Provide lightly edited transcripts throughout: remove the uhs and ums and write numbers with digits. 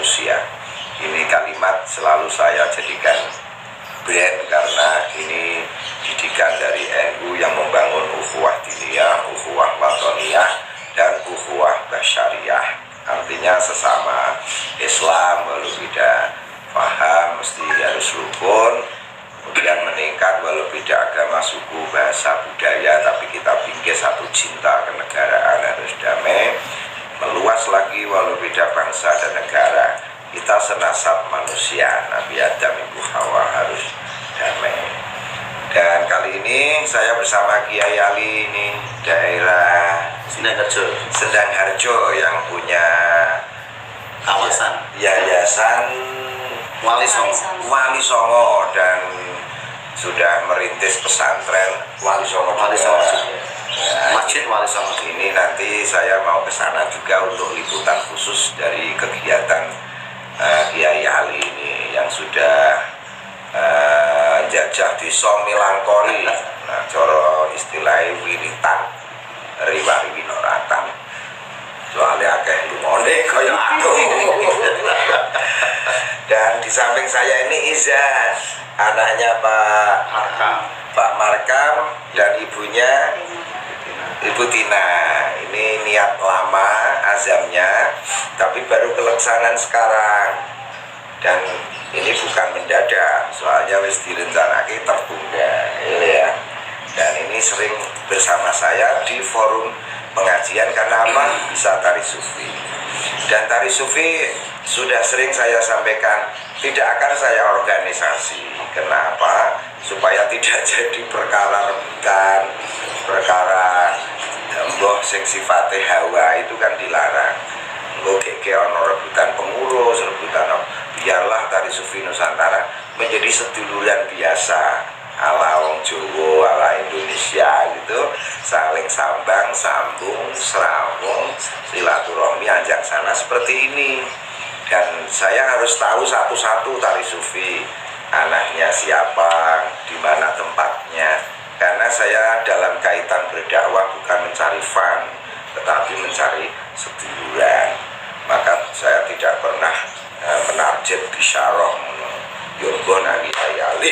manusia. Ini kalimat selalu saya jadikan brand karena ini didikan dari NU yang membangun ukhuwah diniyah, ukhuwah watoniyah, dan ukhuwah basyariyah. Artinya sesama Islam walau beda paham mesti harus rukun, kemudian meningkat walau beda agama, suku, bahasa, budaya, tapi kita bingkai satu cinta kenegaraan, harus damai, meluas lagi walau beda bangsa dan negara. Kita senasab manusia, Nabi Adam, Ibu Hawa, harus damai. Dan kali ini saya bersama Kiai Ali ini daerah Sendang Harjo yang punya kawasan yayasan Wali Songo dan sudah merintis pesantren Wali Songo. Masjid Wali Songo ini nanti saya mau ke sana juga untuk liputan khusus dari kegiatan Kiai Ali ini yang sudah jajah di Somilangkori. Nah, coro istilahnya wiritan riwari winoratan. Soalnya akeh lumone kaya aku. Dan di samping saya ini Iza, anaknya Pak Markam dan ibunya Ibu Tina. Ini niat lama azamnya, tapi baru kelaksanaan sekarang. Dan ini bukan mendadak, soalnya wis direncanake tertunda, ya. Dan ini sering bersama saya di forum pengajian karena apa? Bisa tari sufi. Dan tari sufi sudah sering saya sampaikan tidak akan saya organisasi. Kenapa? Supaya tidak jadi perkara rebutan, perkara mbok sing sifatnya hawa itu kan dilarang. Nggo ono rebutan pengurus, rebutan biarlah tari sufi Nusantara menjadi seduluran biasa ala wong Jawa, ala Indonesia gitu, saling sambang, sambung, serawung, silaturahmi ajak sana seperti ini. Dan saya harus tahu satu-satu tari sufi, anaknya siapa, di mana tempatnya, karena saya dalam kaitan berdakwah bukan mencari fun, tetapi mencari seduluran. Maka saya tidak pernah menarjet bisyarah Yurgo Nabi Ayali.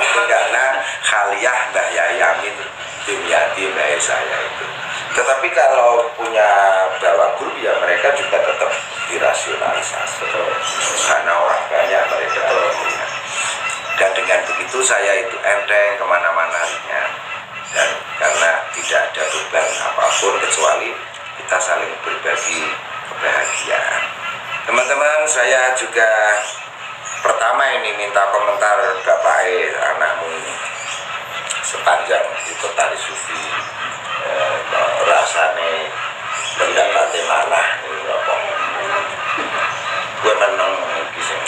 Itu karena Khaliyah Mbah Yayamin Dimyati Mbah saya itu. Tetapi kalau punya bawa grup ya mereka juga tetap dirasionalisasi karena orang banyak mereka punya. Dan dengan begitu saya itu enteng kemana-mananya. Dan karena tidak ada beban apapun kecuali kita saling berbagi kebahagiaan. Teman-teman, saya juga pertama ini minta komentar Bapak anakmu ini sepanjang itu tari sufi rasane benar nanti mana ini apa gue menang iki sing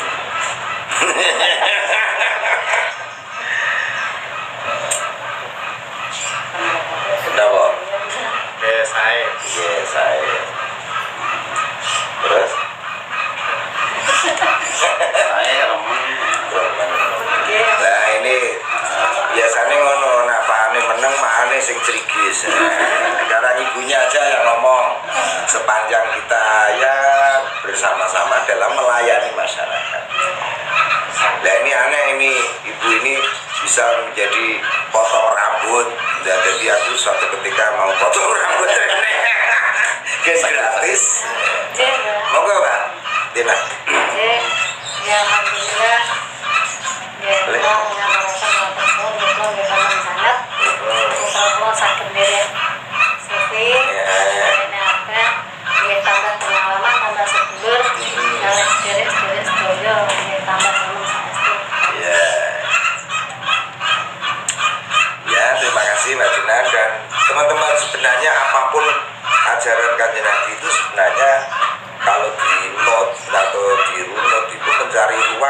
kenapa? Saya terus nah ini biasanya ngono, nak pahane meneng makane sing cerigis. Karena ibunya aja yang ngomong sepanjang kita ya bersama-sama dalam melayani masyarakat. Nah ini aneh, ini ibu ini bisa menjadi potong rambut. Dan jadi aku suatu ketika mau potong rambut gratis. Monggo Pak Dina. Ya alhamdulillah. Ya sangat. Kalau sakit diri Sufi, apa? Dia tambah pengalaman, tambah sedulur, dari sedoyo, dia tambah ilmu sakti. Ya, terima kasih Mbak Dina. Dan teman-teman, sebenarnya apapun ajaran Kanjeng Nabi itu sebenarnya kalau di note atau di runut itu mencari ruang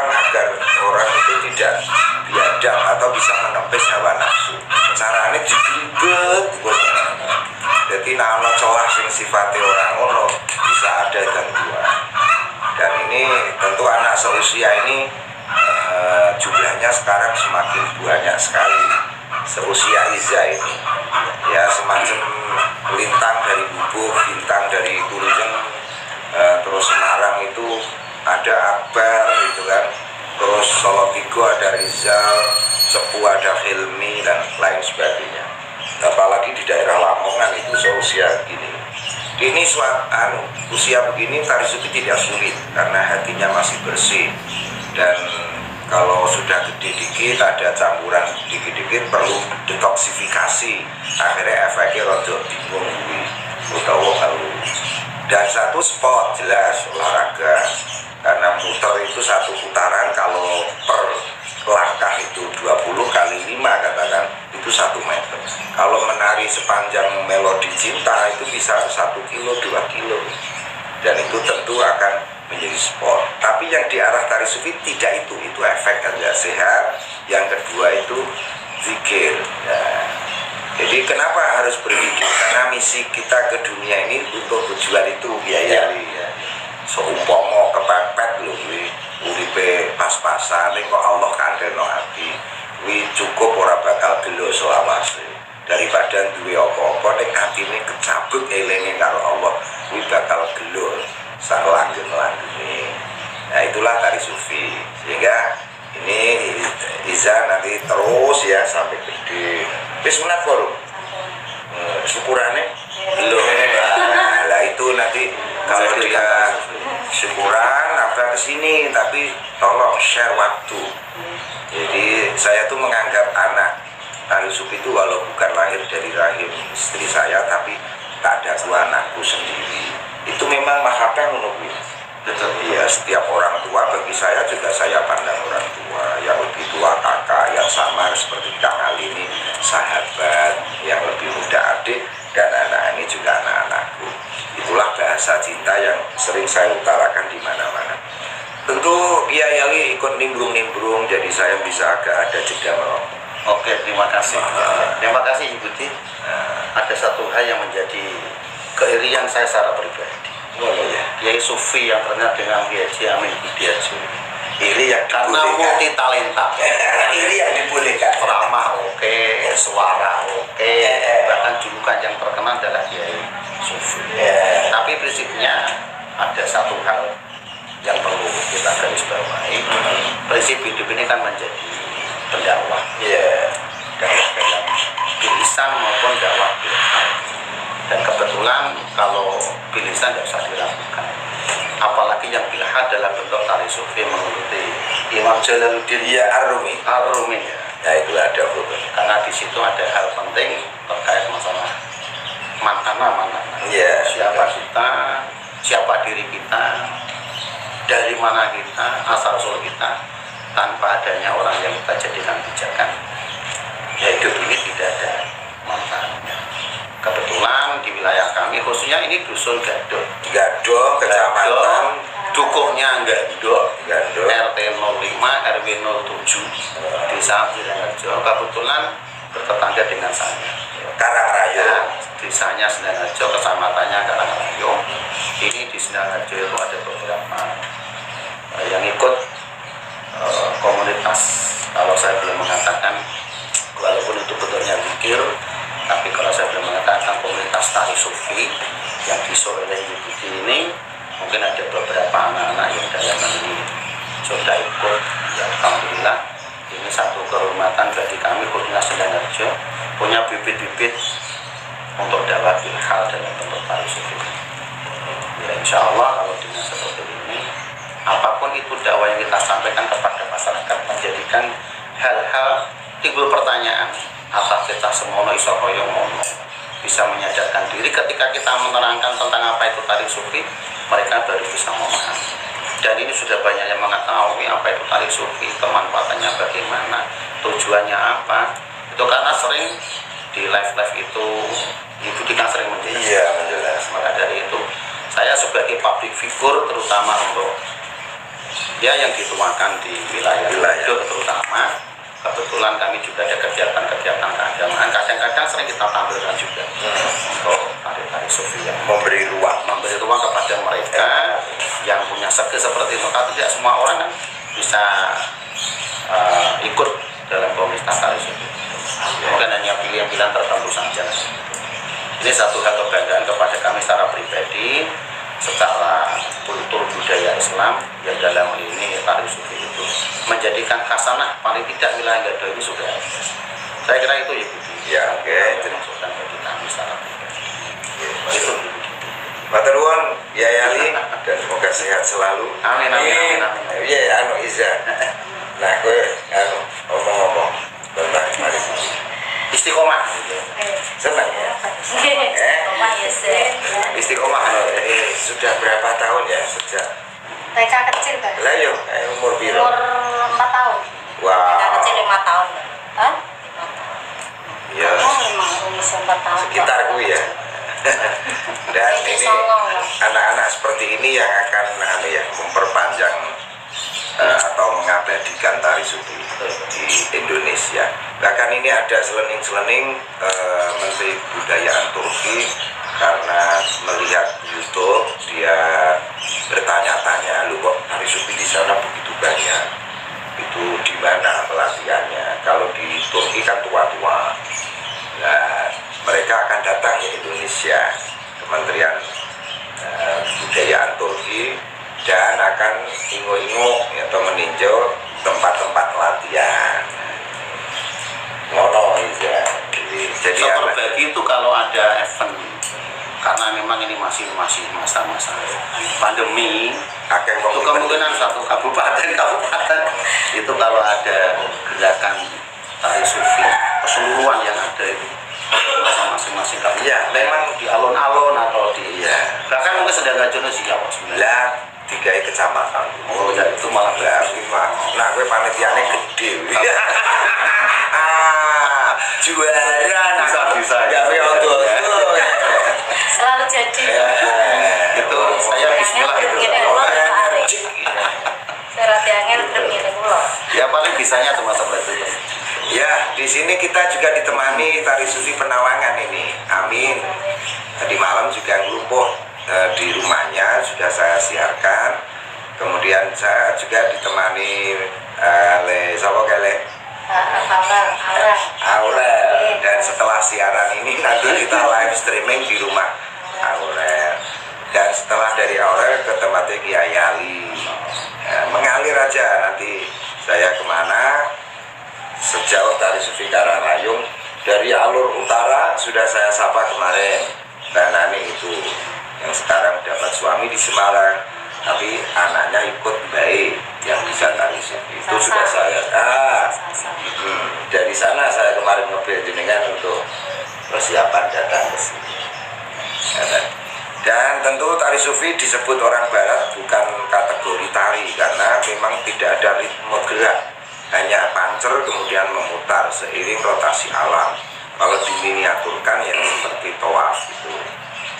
Rizal, Cepu ada Hilmi dan lain sebagainya. Apalagi di daerah Lamongan itu seusia gini. Ini usia begini tari sufi tidak sulit karena hatinya masih bersih, dan kalau sudah gede dikit ada campuran dikit-dikit perlu detoksifikasi, akhirnya efeknya rada bingung utawa halu. Dan satu spot jelas olahraga, karena muter itu satu putaran kalau per langkah itu 20 kali 5 katakan itu 1 meter. Kalau menari sepanjang melodi cinta itu bisa 1 kilo 2 kilo, dan itu tentu akan menjadi sport. Tapi yang di arah tari sufi tidak, itu efek kerja sehat. Yang kedua itu zikir ya. Jadi kenapa harus berzikir? Karena misi kita ke dunia ini untuk tujuan itu biaya ya. Seumpama kepepet lho kuwi uripe pas-pasan ning kok Allah kandheno ati. Kuwi cukup ora bakal gelo selawase. Daripada duwe apa-apa ning atine kecabut elinge karo Allah, kuwi bakal gelo sak langgeng-langgenge. Nah, itulah tari sufi. Sehingga ini Iza nanti terus ya sampai gede. Wis menat forum. Syukurane belum. Nah, itu nanti kalau dia syukuran apa kesini, tapi tolong share waktu. Jadi saya tuh menganggap anak tari sufi itu walau bukan lahir dari rahim istri saya, tapi tak ada anakku sendiri. Itu memang mahabbah menunggu. Betul ya, setiap orang tua bagi saya juga saya pandang orang tua. Yang lebih tua kakak, yang sama seperti Kang Ali ini sahabat, yang lebih muda adik, dan anak ini juga anak-anakku. Itulah bahasa cinta yang sering saya utarakan di mana-mana. Tentu Kiai Ali ikut nimbrung-nimbrung, jadi saya bisa agak ada jeda merokok. Oke, terima kasih. Terima kasih Ibu Ti. Ada satu hal yang menjadi keirian saya secara pribadi. Kiai Sufi yang terkenal dengan Kiai Haji Amin Budiajo. Ini yang karena multi talenta. Ini yang dibolehkan. Ramah oke, suara oke, bahkan julukan yang terkenal adalah Kiai Sufi. Tapi prinsipnya ada satu hal yang perlu kita garis bawahi. Prinsip hidup ini kan menjadi pendakwah. Dakwah dalam bilisan maupun dakwah bilhal. Dan kebetulan kalau bilisan tidak usah diragukan. Apalagi yang bilhal dalam bentuk tari sufi mengikuti Imam Jalaluddin Ar-Rumi ya. Nah, itu ada hukum. Karena di situ ada hal penting terkait masalah mana. Siapa kita, siapa diri kita, dari mana kita, asal usul kita, tanpa adanya orang yang kita jadikan pijakan. Ya, hidup ini tidak ada manfaatnya. Kebetulan di wilayah kami, khususnya ini dusun Gadok, kecamatan dukuhnya Gadok, RT 05 RW 07 Desa Sidoarjo. Kebetulan bertetangga dengan saya. Karangrayo, desanya Sidoarjo, kecamatannya Karangrayo. Ini di Sidoarjo itu ada beberapa yang ikut komunitas. Kalau saya belum mengatakan, walaupun itu bentuknya zikir, tapi kalau saya belum mengatakan komunitas tari sufi yang disuruh oleh Ibu ini, mungkin ada beberapa anak-anak yang dalam ini sudah ikut. Ya, alhamdulillah, ini satu kehormatan bagi kami khususnya Sidoarjo punya bibit-bibit untuk dakwah bilhal dalam bentuk tari sufi. Ya, insya Allah kalau dengan seperti ini, apapun itu dakwah yang kita sampaikan kepada masyarakat, menjadikan hal-hal timbul pertanyaan atas kita semono iso koyo ngono, bisa menyadarkan diri ketika kita menerangkan tentang apa itu tari sufi, mereka baru bisa memahami. Dan ini sudah banyak yang mengetahui apa itu tari sufi, kemanfaatannya bagaimana, tujuannya apa. Itu karena sering di live itu Ibu Dika sering menjelaskan. Maka dari itu saya sebagai public figure, terutama untuk ya yang dituakan di wilayah terutama, kebetulan kami juga ada kegiatan-kegiatan keagamaan, kadang-kadang sering kita tampilkan juga untuk tari-tari sufi yang memberi ruang kepada mereka yang punya skill seperti itu. Karena tidak semua orang kan bisa ikut dalam komunitas tari sufi, mungkin hanya pilihan-pilihan tertentu saja. Ini satu hal kebanggaan kepada kami secara pribadi, secara kultur budaya Islam yang dalam ini tari sufi itu menjadi memberikan khasanah paling tidak wilayah Gado ini sudah saya kira itu ya Budi. Ya, oke. Dimaksudkan bagi kami secara pribadi. Itu. Matur nuwun Yai Ali dan semoga sehat selalu. Amin, amin, amin, amin. Iya, anu Iza. Nah, kowe anu ngomong-ngomong tentang Taris Sufi. Istiqomah. Senang ya? Rumah ya sih. Istiqomah sudah berapa tahun ya sejak? TK kecil kan? Lah yo, umur piro? Umur 4 tahun. Wah. TK kecil 5 tahun. Hah? Ya, Umur 4 tahun. sekitar gue ya. Dan ini anak-anak seperti ini yang akan memperpanjang atau mengabadikan Tari Sufi di Indonesia. Bahkan ini ada selening-selening Menteri Kebudayaan Turki karena melihat YouTube dia bertanya-tanya, lu kok Tari Sufi di sana begitu banyak? Itu di mana pelatihannya? Kalau di Turki kan tua-tua. Nah, mereka akan datang ke Indonesia, Kementerian Kebudayaan Turki, dan akan ingo-ingo atau meninjau tempat-tempat latihan. Ngono ya. Jadi bagi itu kalau ada event, karena memang ini masih masa-masa pandemi, itu kemungkinan satu kabupaten itu kalau ada gerakan Tari Sufi keseluruhan yang ada itu masing-masing kabupaten. Ya, memang di alun-alun atau di bahkan mungkin sedang Jono Siawa lah 3 kecamatan. Oh ya, itu malah berarti nah gue panitiane gede. Juara bisa gawe ondo. Selalu jadi. Itu saya bismillah itu. Serat angel terpilih pulau. Ya paling bisanya cuma seperti itu. Ya, di sini kita juga ditemani Tari Sufi Penawangan ini. Amin. Tadi malam juga ngelupuh di rumahnya sudah saya siarkan. Kemudian saya juga ditemani oleh siapa kali? Aurel. Dan setelah siaran ini nanti kita live streaming di rumah Aurel. Dan setelah dari Aurel ke tempatnya Kiai Ali. Mengalir aja nanti saya kemana. Sejauh Tari Sufi Karangayung dari alur utara sudah saya sapa kemarin Mbak Nani itu yang sekarang dapat suami di Semarang, tapi anaknya ikut baik yang bisa Tari Sufi itu sudah saya dari sana saya kemarin mobil jenengan untuk persiapan datang ke sini. Dan tentu Tari Sufi disebut orang Barat bukan kategori tari karena memang tidak ada ritme gerak, hanya pancer kemudian memutar seiring rotasi alam. Kalau diminiaturkan ya seperti tawaf gitu.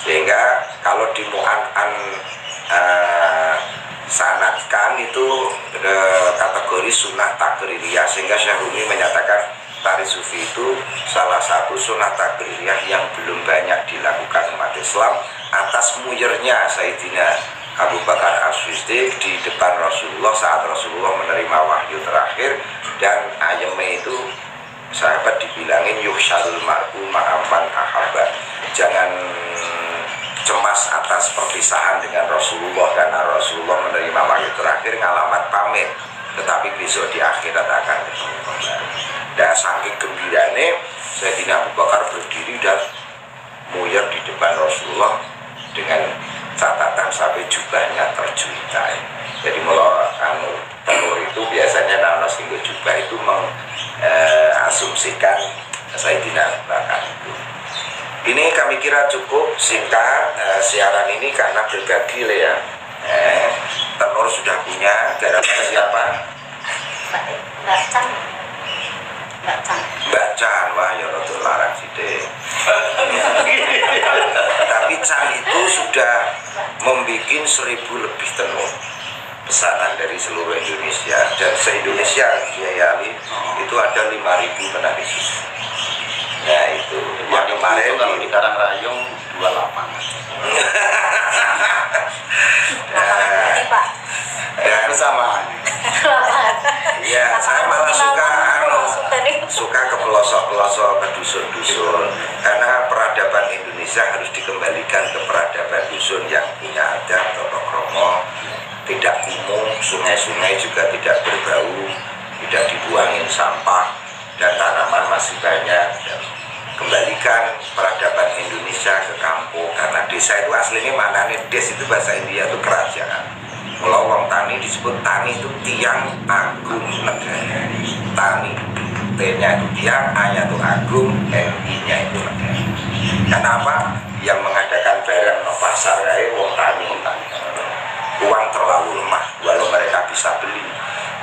Sehingga kalau sanatkan itu kategori sunnah takririyah, sehingga Syahrini menyatakan Tari Sufi itu salah satu sunnah takririyah yang belum banyak dilakukan umat Islam atas muyernya Sayyidina Abu Bakar As-Siddiq di depan Rasulullah saat Rasulullah menerima wahyu terakhir. Dan ayatnya itu sahabat dibilangin yuhsyarul mar'u ma'aman ahabba, jangan cemas atas perpisahan dengan Rasulullah karena Rasulullah menerima wahyu terakhir ngalamat pamit, tetapi besok di akhirat akan ketemu kembali. Dan saking gembirane Sayyidina Abu Bakar berdiri dan muyer di depan Rasulullah dengan catatan sampai jubahnya terjuitai. Jadi kalau telur itu biasanya nama singgo jubah itu mengasumsikan Sayyidina Abu Bakar itu. Ini kami kira cukup singkat siaran ini karena berbagi ya. Tenor sudah punya gara-gara siapa? Mbak Chan. Mbak Chan, wah ya untuk larang sithik. Tapi Chan itu sudah membuat 1000 lebih tenor pesanan dari seluruh Indonesia, dan se-Indonesia Kiai Ali itu ada 5.000 penari sufi. Nah itu yang kemarin kalau di Karangrayung 28. Dan bersama. Ya, saya malah suka ke pelosok-pelosok, ke dusun-dusun, karena peradaban Indonesia harus dikembalikan ke peradaban dusun yang punya adat, tata krama, tidak kumuh, sungai-sungai juga tidak berbau, tidak dibuangin sampah, dan tanaman masih banyak. Dan kembalikan peradaban Indonesia ke kampung, karena desa itu aslinya manane des itu bahasa India itu kerajaan. Kalau wong tani disebut tani itu tiang agung negara. Tani, T-nya itu tiang, A-nya itu agung, N-I-nya itu negara. Kenapa? Yang mengadakan barang no pasar kayak wong tani. Uang terlalu lemah, walau mereka bisa beli,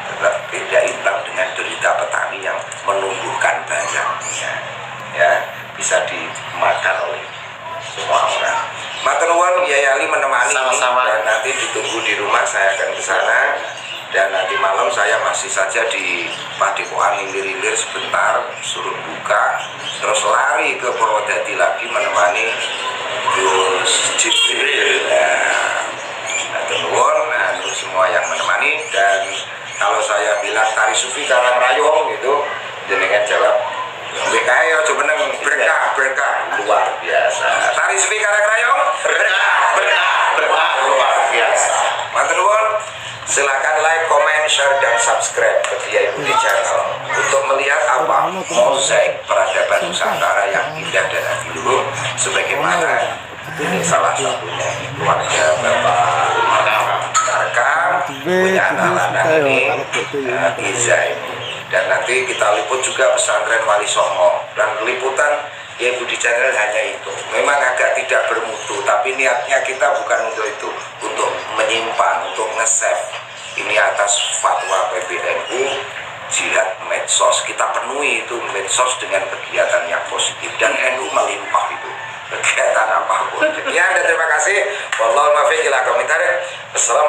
tetap tidak imbang dengan derita petani yang menumbuhkan barangnya, ya bisa dimakan oleh semua orang. Matur nuwun Yai Ali menemani Sama-sama. ini, dan nanti ditunggu di rumah, saya akan ke sana. Dan nanti malam saya masih saja di Padepokan Ilir-ilir sebentar, suruh buka, terus lari ke Purwodadi lagi menemani Gus Jibril. Matur nuwun semua yang menemani. Dan kalau saya bilang tari sufi Karangrayong itu, jenengan jawab BKI aja meneng, berkah luar biasa. Tari sufi Karangrayong berkah luar biasa. Matur nuwun. Silakan like, comment, share, dan subscribe ke Kiai Budi Channel untuk melihat apa mozaik peradaban Nusantara yang indah dan adiluhur, sebagaimana ini salah satunya keluarga Bapak Markam punya anak-anak ini, Iza ini. Dan nanti kita liput juga pesantren Wali Songo, dan liputan Kiai Budi Channel hanya itu. Memang agak tidak bermutu, tapi niatnya kita bukan untuk itu, untuk menyimpan, untuk nge-save. Ini atas fatwa PBNU, jihad medsos. Kita penuhi itu medsos dengan kegiatan yang positif, dan NU melimpah itu kegiatan apapun. Ya, dan terima kasih. Wallahul muwaffiq ila aqwamit thoriq. Assalamualaikum.